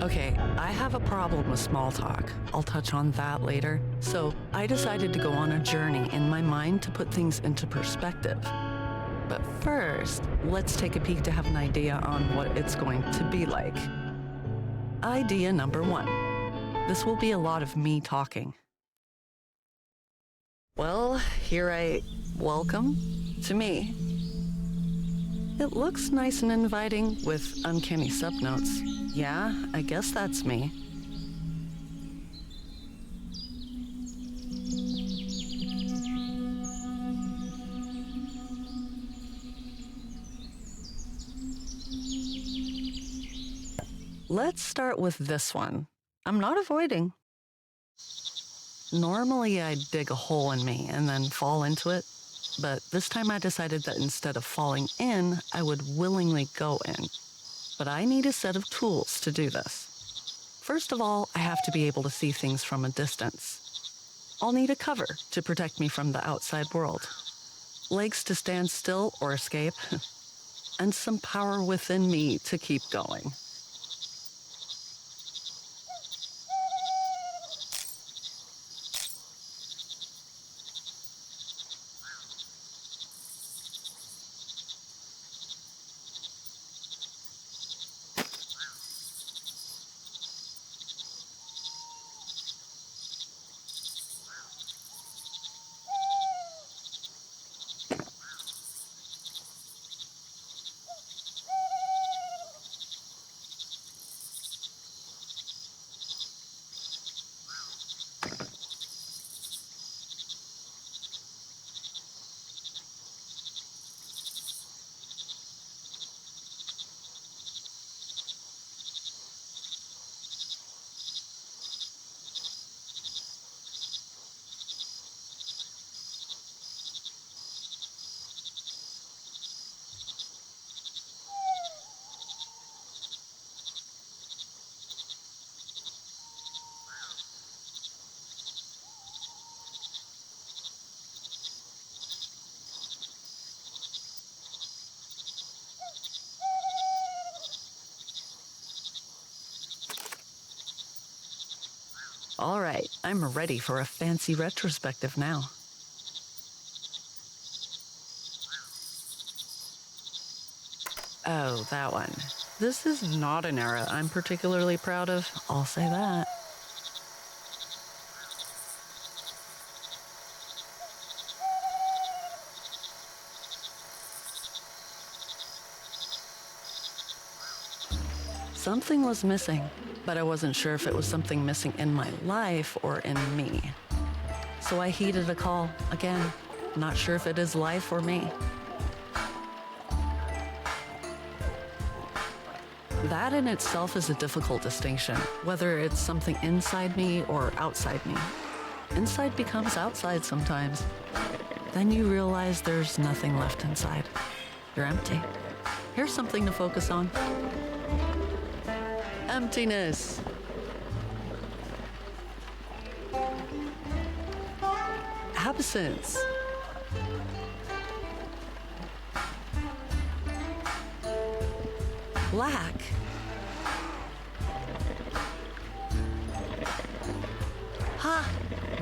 Okay, I have a problem with small talk. I'll touch on that later. So I decided to go on a journey in my mind to put things into perspective. But first, let's take a peek to have an idea on what it's going to be like. Idea number 1. This will be a lot of me talking. Well, welcome to me. It looks nice and inviting with uncanny subnotes. Yeah, I guess that's me. Let's start with this one. I'm not avoiding. Normally, I'd dig a hole in me and then fall into it, but this time I decided that instead of falling in, I would willingly go in. But I need a set of tools to do this. First of all, I have to be able to see things from a distance. I'll need a cover to protect me from the outside world, legs to stand still or escape, and some power within me to keep going. All right, I'm ready for a fancy retrospective now. Oh, that one. This is not an era I'm particularly proud of, I'll say that. Something was missing, but I wasn't sure if it was something missing in my life or in me. So I heeded a call, again, not sure if it is life or me. That in itself is a difficult distinction, whether it's something inside me or outside me. Inside becomes outside sometimes. Then you realize there's nothing left inside. You're empty. Here's something to focus on. Emptiness. Absence. Lack.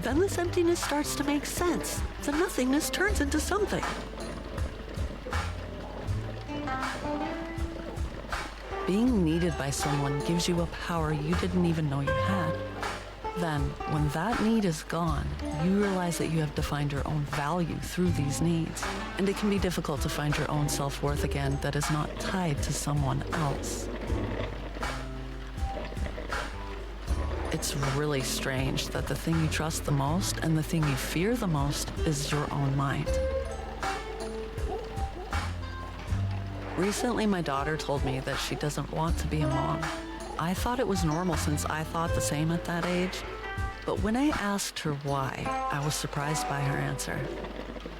Then this emptiness starts to make sense. The nothingness turns into something. Being needed by someone gives you a power you didn't even know you had. Then, when that need is gone, you realize that you have defined your own value through these needs. And it can be difficult to find your own self-worth again that is not tied to someone else. It's really strange that the thing you trust the most and the thing you fear the most is your own mind. Recently, my daughter told me that she doesn't want to be a mom. I thought it was normal since I thought the same at that age. But when I asked her why, I was surprised by her answer.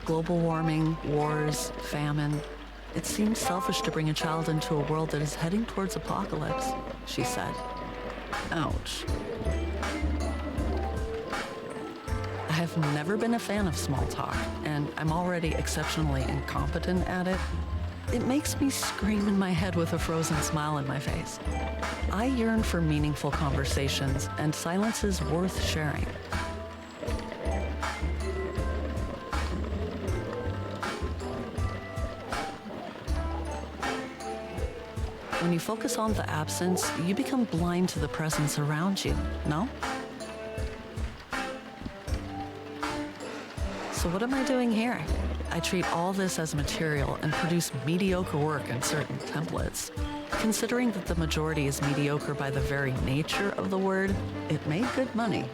Global warming, wars, famine. It seems selfish to bring a child into a world that is heading towards apocalypse, she said. Ouch. I have never been a fan of small talk, and I'm already exceptionally incompetent at it. It makes me scream in my head with a frozen smile on my face. I yearn for meaningful conversations, and silence is worth sharing. When you focus on the absence, you become blind to the presence around you, no? So what am I doing here? I treat all this as material and produce mediocre work in certain templates. Considering that the majority is mediocre by the very nature of the word, it made good money.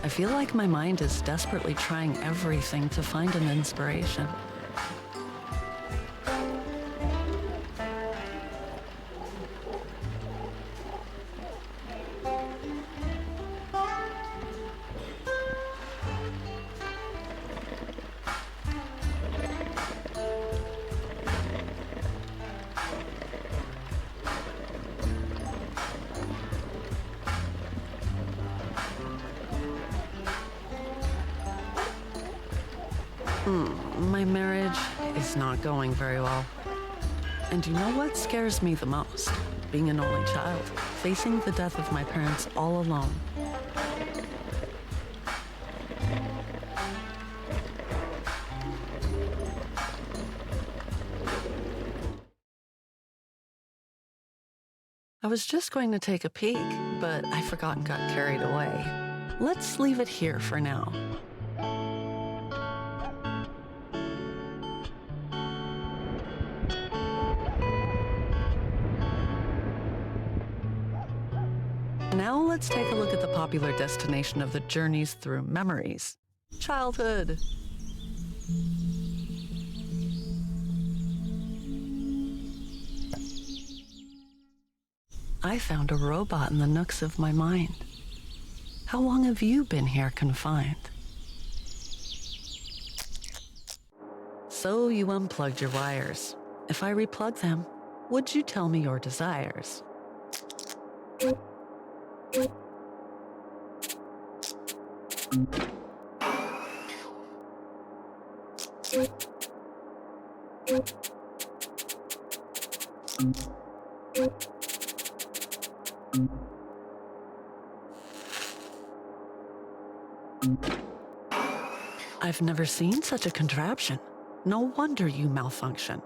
I feel like my mind is desperately trying everything to find an inspiration. My marriage is not going very well. And you know what scares me the most? Being an only child, facing the death of my parents all alone. I was just going to take a peek, but I forgot and got carried away. Let's leave it here for now. Now let's take a look at the popular destination of the journeys through memories. Childhood. I found a robot in the nooks of my mind. How long have you been here confined? So you unplugged your wires. If I replug them, would you tell me your desires? I've never seen such a contraption. No wonder you malfunction.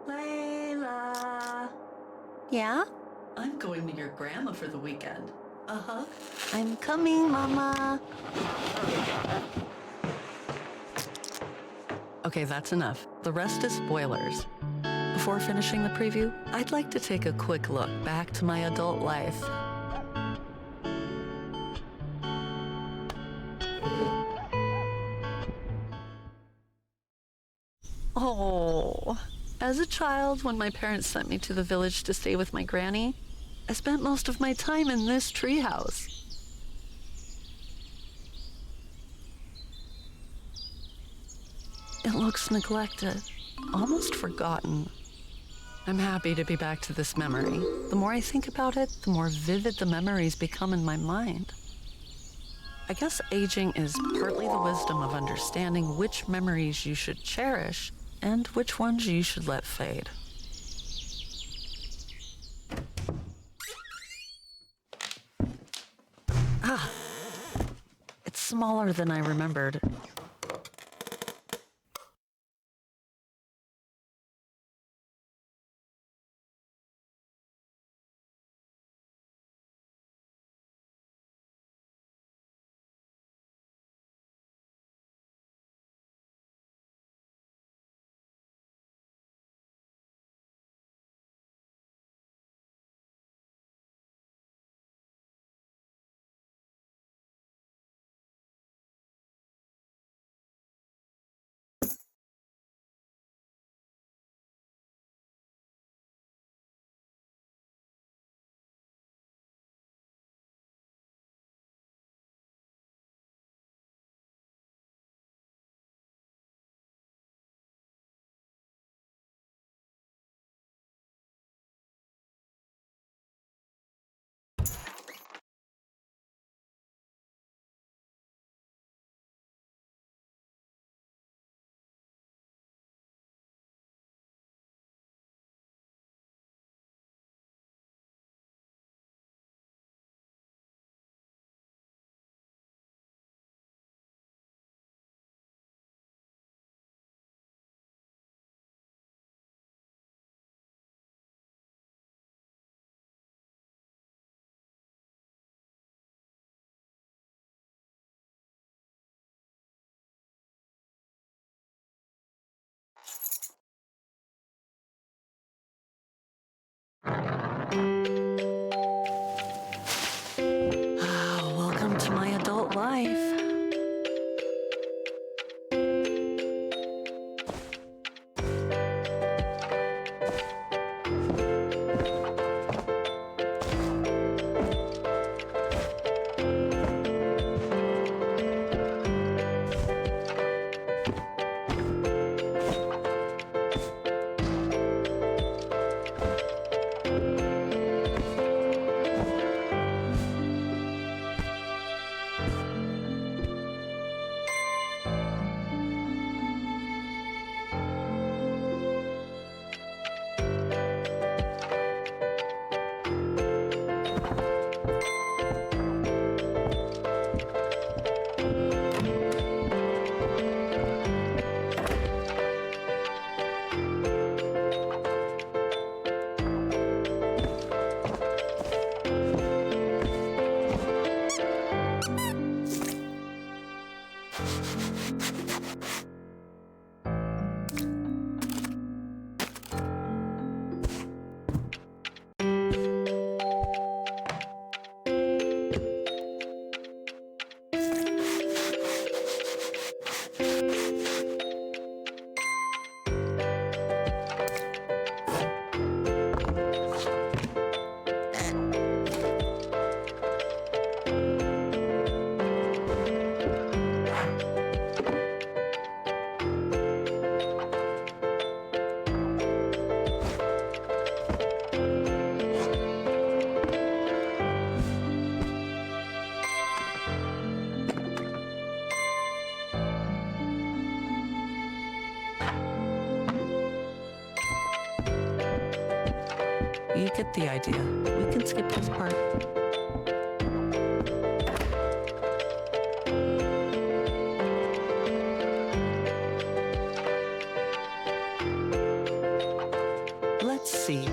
Leila! Yeah? I'm going to your grandma for the weekend. Uh-huh. I'm coming, Mama. Okay, that's enough. The rest is spoilers. Before finishing the preview, I'd like to take a quick look back to my adult life. Oh, as a child, when my parents sent me to the village to stay with my granny, I spent most of my time in this treehouse. It looks neglected, almost forgotten. I'm happy to be back to this memory. The more I think about it, the more vivid the memories become in my mind. I guess aging is partly the wisdom of understanding which memories you should cherish and which ones you should let fade. Ah, it's smaller than I remembered. Welcome to my adult life. You get the idea. We can skip this part. Let's see.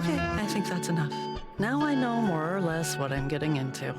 Okay, I think that's enough. Now I know more or less what I'm getting into.